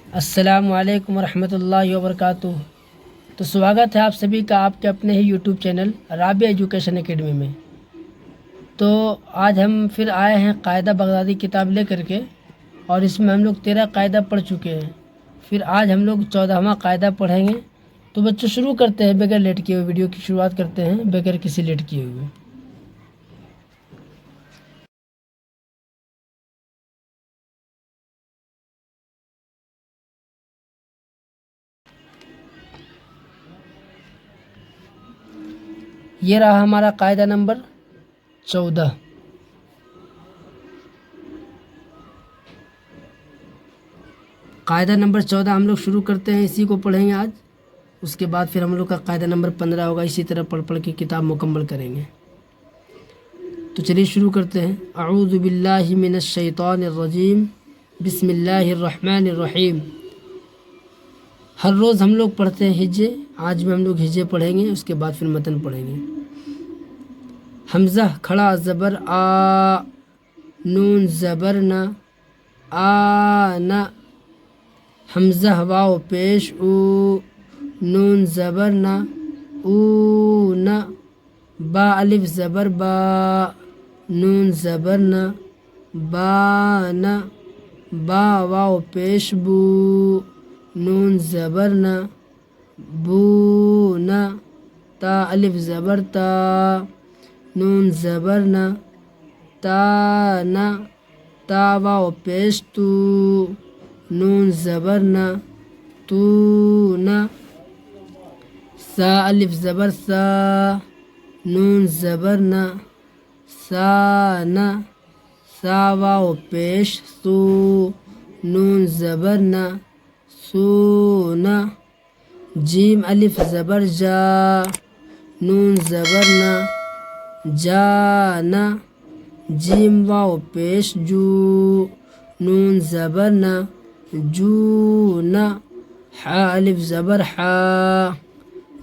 अस्सलामु अलैकुम वरहमतुल्लाहि वबरकातुह। तो स्वागत है आप सभी का आपके अपने ही YouTube channel Rabia education academy में। तो आज हम फिर आए हैं कायदा बगदादी किताब लेकर के, और इसमें हम लोग 13 कायदा पढ़ चुके हैं। फिर आज हम लोग 14वां कायदा पढ़ेंगे। तो बच्चों शुरू करते हैं, बगैर लेट किए हुए वीडियो की शुरुआत करते हैं, बगैर किसी लेट किए हुए। ये रहा हमारा कायदा नंबर 14। कायदा नंबर 14 हम लोग शुरू करते हैं, इसी को पढ़ेंगे आज। उसके बाद फिर हम लोग का कायदा नंबर 15 होगा। इसी तरह पढ़ पढ़ के किताब मुकम्मल करेंगे। तो चलिए शुरू करते हैं। अऊज़ु बिल्लाहि मिनश शैतानिर रजीम, बिस्मिल्लाहिर रहमानिर रहीम। हर रोज़ हम लोग पढ़ते हैं हिज्जे। आज भी हम लोग हिज्जे पढ़ेंगे, उसके बाद फिर मतन पढ़ेंगे। हमज़ा खड़ा ज़बर आ, नून ज़बर न, आ न। हमज़ा वाव पेश ऊ, नून ज़बर न, ऊ न। बा अलिफ ज़बर बा, नून ज़बर न, बा न। बा वाव पेश बू, नून ज़बर न, बू न। ता अलिफ ज़बर ता, नून ज़बर न, ता न। ता वाव पेश तू, नून ज़बर न, तू न। सा अलिफ ज़बर सा, नून ज़बर न, सा न। सा वाव पेश सू, नून ज़बर न, सू न। जीम अलिफ ज़बर जा, नून ज़बर न, जा न। जीम वाव पेश जू, नून ज़बर न, जू न। हा अलिफ ज़बर हा,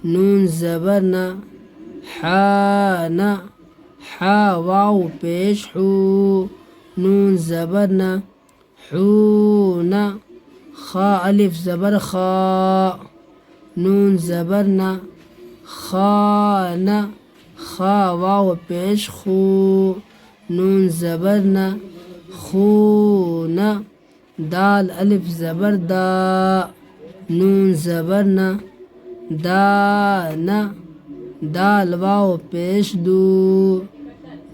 नून ज़बर न, हा न। हा वाव पेश हू, नून ज़बर न, हू न। खा अलिफ ज़बर खा, नून ज़बर न, खा न। खा वाव पेश खू, नून ज़बर न, खू न। दाल अलिफ ज़बर दा, नून ज़बर न, दा न। दाल वाव पेश दू,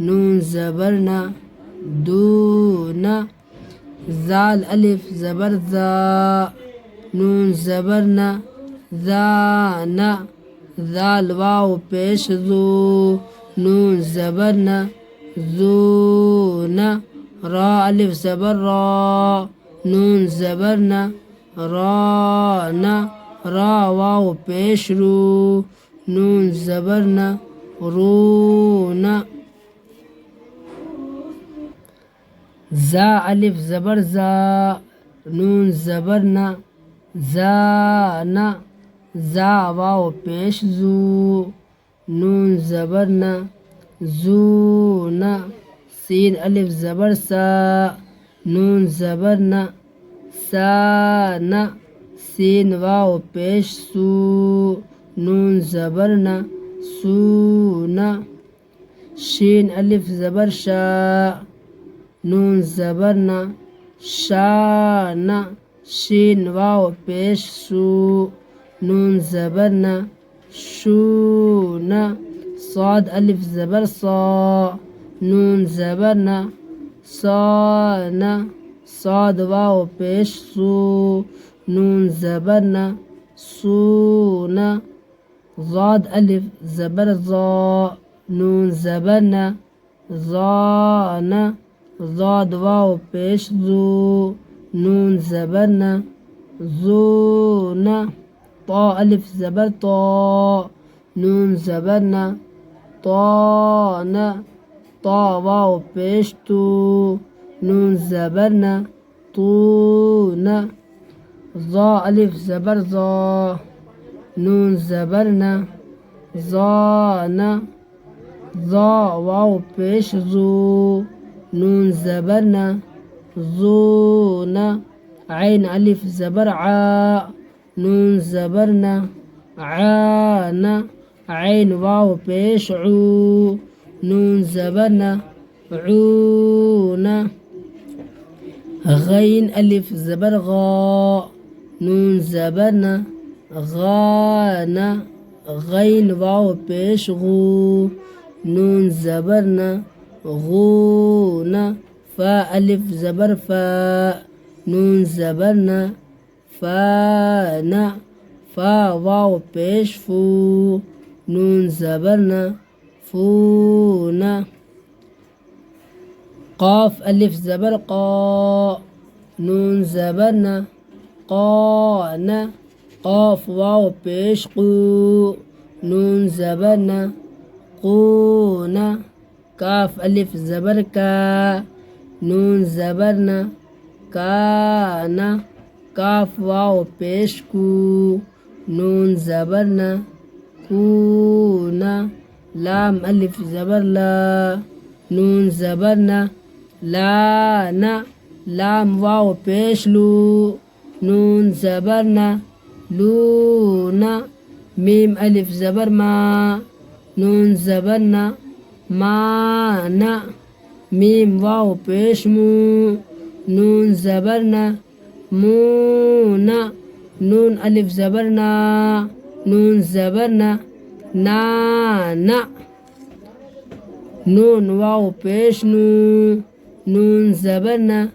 नून ज़बर न, दू न। ज़ाल अलिफ ज़बर ज़ा, नून ज़बर न, ज़ा न। ज़ाल वाव पेश ज़ू, नून ज़बर न, ज़ू न। रा अलिफ ज़बर रा, नून ज़बर न, रा न। रा वाव पेश रू, नून ज़बर न, रू न। ज़ा अलिफ ज़बर ज़ा, नून ज़बर न, ज़ा न। ज़ा वाव पेश ज़ू, नून ज़बर न, ज़ू न। सीन अलिफ ज़बर सा, नून ज़बर न, सा न। सीन वाव पेश सू, नून ज़बर न, सू न। शीन अलिफ ज़बर शा, नून ज़बर न, शा न। शीन वाव पेश सू, नून ज़बर न, शू न। साद अलिफ ज़बर सा, नून ज़बर न, सा न। साद वाव पेश सू, नून ज़बर न, सू न। ज़ाद अलिफ ज़बर ज़ा, नून ज़बर न, ज़ा न। ज़ाद वाव पेश ज़ू, नून ज़बर न, ज़ू न। ता अलिफ ज़बर ता, नून ज़बर न, ता न। ता वाव पेश तू, नून ज़बर न, तू न। ज़ा अलिफ ज़बर ज़ा, नून ज़बर न, ज़ा न। ज़ा वाव पेश ज़ू, नून ज़बर न, ज़ू न। عين ألف زبر ع نون زبرنا عانا عين واو پیش عو نون زبرنا عونا غين ألف زبر غا نون زبرنا غانا غين واو پیش غو نون زبرنا غونا فا ألف زبر فا نون زبرنا فانا فا واو پیش فو نون زبرنا فونا قاف ألف زبر قا نون زبرنا قانا قاف واو پیش قو نون زبرنا قونا كاف ألف زبر كا نون زبرنا كانا كاف واو پیش کو نون زبرنا كونا لام ألف زبر لا نون زبرنا لانا لام واو پیش لو نون زبرنا لونا ميم ألف زبر ما نون زبرنا مانا ميم واو پیش مو نون زبرنا مونا نون ألف زبرنا نون زبرنا نانا نون واو پیش نو نون زبرنا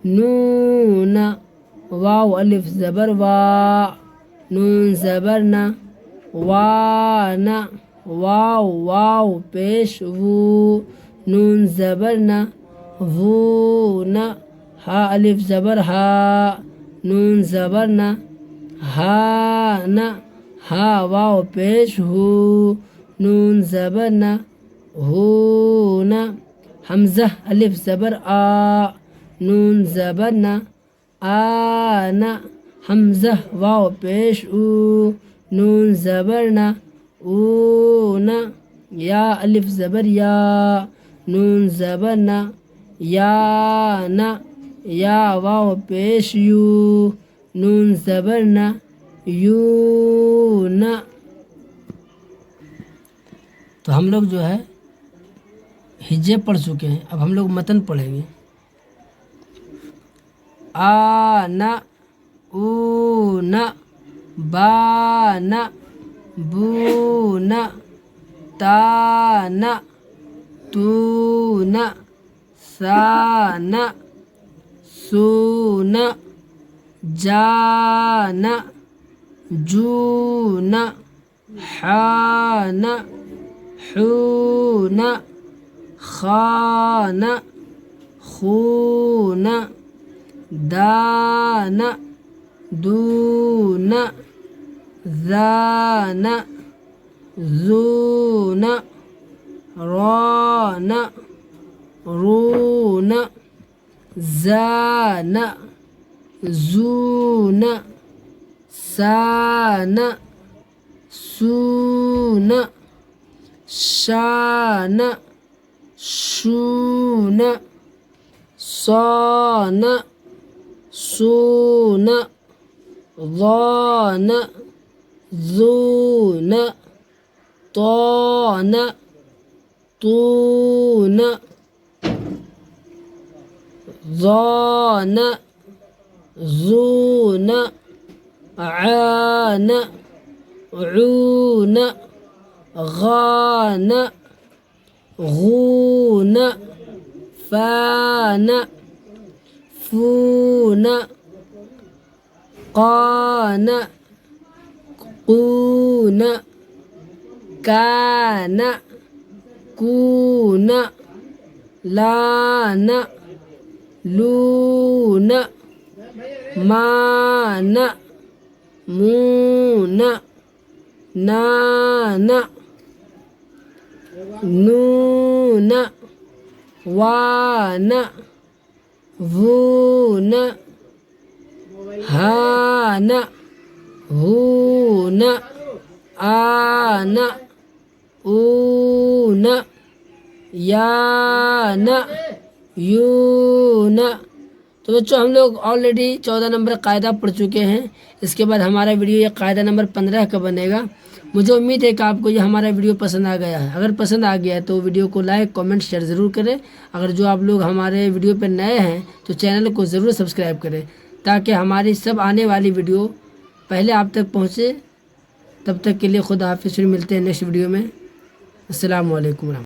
نونا واو ألف زبر وا نون زبرنا وانا واو واو پیش وو نون زبرنا وونا ها ألف زبر ها نون زبرنا هانا ها واو پیش هو نون زبرنا هونا حمزة ألف زبر آ نون زبرنا آنا حمزة واو پیش او نون زبرنا اونا يا ألف زبر يا نون زبرنا يانا يا واو پیش یو نون زبرنا यूना। तो हम लोग जो है हिज्जे पढ़ चुके हैं, अब हम लोग मतन पढ़ेंगे। आना ऊना बाना बूना ताना तूना साना सूना जाना जूना हाना حونا خانا خونا دانا دونا ذانا زونا رانا رونا زانا زونا سانا سونا شانا شونا صانا صونا ضانا ذونا طانا طونا ضانا زونا عانا عونا غانا غونا فانا فونا قانا قونا كانا كونا لانا لونا مانا مونا نانا نونا وانا وونا هانا هونا آنا اونا याना यूना। तो बच्चों हम लोग ऑलरेडी 14 नंबर कायदा पढ़ चुके हैं। इसके बाद हमारा वीडियो ये कायदा नंबर 15 का बनेगा। मुझे उम्मीद है कि आपको ये हमारा वीडियो पसंद आ गया है। अगर पसंद आ गया है तो वीडियो को लाइक कमेंट शेयर ज़रूर करें। अगर जो आप लोग हमारे वीडियो पर नए हैं तो चैनल को ज़रूर सब्सक्राइब करें, ताकि हमारी सब आने वाली वीडियो पहले आप तक पहुँचे। तब तक के लिए खुदा हाफिज़, फिर मिलते हैं नेक्स्ट वीडियो में। अस्सलाम वालेकुम।